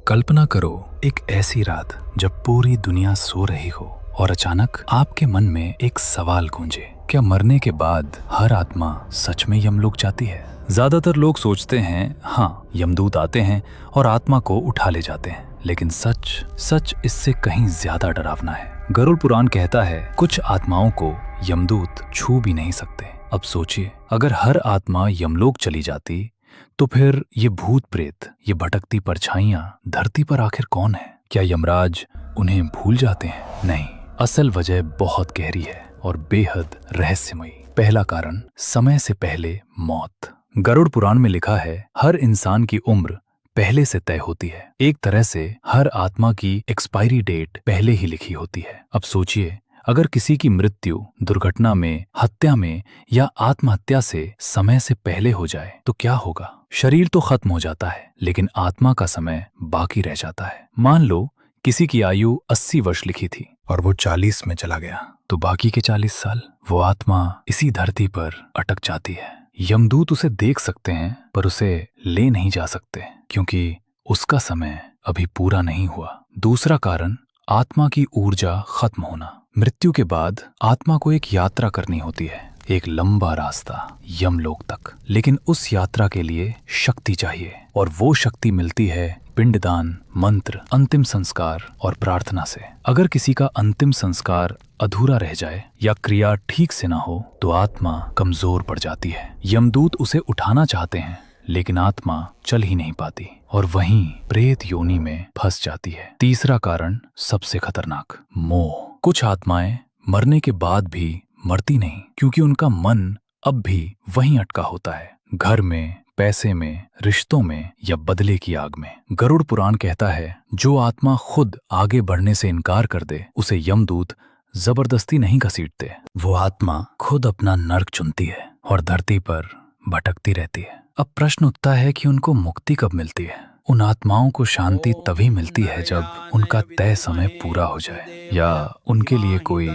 कल्पना करो एक ऐसी रात जब पूरी दुनिया सो रही हो और अचानक आपके मन में एक सवाल गूंजे, क्या मरने के बाद हर आत्मा सच में यमलोक जाती है? ज्यादातर लोग सोचते हैं हाँ, यमदूत आते हैं और आत्मा को उठा ले जाते हैं, लेकिन सच इससे कहीं ज्यादा डरावना है। गरुड़ पुराण कहता है कुछ आत्माओं को यमदूत छू भी नहीं सकते। अब सोचिए, अगर हर आत्मा यमलोक चली जाती तो फिर ये भूत प्रेत, ये भटकती परछाइयां धरती पर आखिर कौन है? क्या यमराज उन्हें भूल जाते हैं? नहीं, असल वजह बहुत गहरी है और बेहद रहस्यमयी। पहला कारण, समय से पहले मौत। गरुड़ पुराण में लिखा है हर इंसान की उम्र पहले से तय होती है। एक तरह से हर आत्मा की एक्सपायरी डेट पहले ही लिखी होती है। अब सोचिए, अगर किसी की मृत्यु दुर्घटना में, हत्या में या आत्महत्या से समय से पहले हो जाए तो क्या होगा? शरीर तो खत्म हो जाता है, लेकिन आत्मा का समय बाकी रह जाता है। मान लो किसी की आयु 80 वर्ष लिखी थी और वो 40 में चला गया, तो बाकी के 40 साल वो आत्मा इसी धरती पर अटक जाती है। यमदूत उसे देख सकते हैं पर उसे ले नहीं जा सकते, क्योंकि उसका समय अभी पूरा नहीं हुआ। दूसरा कारण, आत्मा की ऊर्जा खत्म होना। मृत्यु के बाद आत्मा को एक यात्रा करनी होती है, एक लंबा रास्ता यमलोक तक। लेकिन उस यात्रा के लिए शक्ति चाहिए, और वो शक्ति मिलती है पिंडदान, मंत्र, अंतिम संस्कार और प्रार्थना से। अगर किसी का अंतिम संस्कार अधूरा रह जाए या क्रिया ठीक से ना हो तो आत्मा कमजोर पड़ जाती है। यमदूत उसे उठाना चाहते हैं, लेकिन आत्मा चल ही नहीं पाती और वहीं प्रेत योनि में फंस जाती है। तीसरा कारण, सबसे खतरनाक, मोह। कुछ आत्माएं मरने के बाद भी मरती नहीं, क्योंकि उनका मन अब भी वहीं अटका होता है, घर में, पैसे में, रिश्तों में या बदले की आग में। गरुड़ पुराण कहता है जो आत्मा खुद आगे बढ़ने से इनकार कर दे उसे यमदूत जबरदस्ती नहीं घसीटते। वो आत्मा खुद अपना नर्क चुनती है और धरती पर भटकती रहती है। अब प्रश्न उठता है कि उनको मुक्ति कब मिलती है? उन आत्माओं को शांति तभी मिलती है जब उनका तय समय पूरा हो जाए या उनके लिए कोई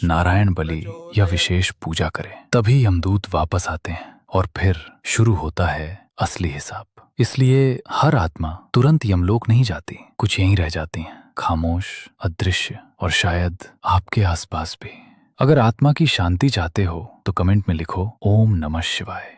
नारायण बलि या विशेष पूजा करे। तभी यमदूत वापस आते हैं और फिर शुरू होता है असली हिसाब। इसलिए हर आत्मा तुरंत यमलोक नहीं जाती, कुछ यहीं रह जाती हैं, खामोश, अदृश्य और शायद आपके आसपास भी। अगर आत्मा की शांति चाहते हो तो कमेंट में लिखो ओम नमः शिवाय।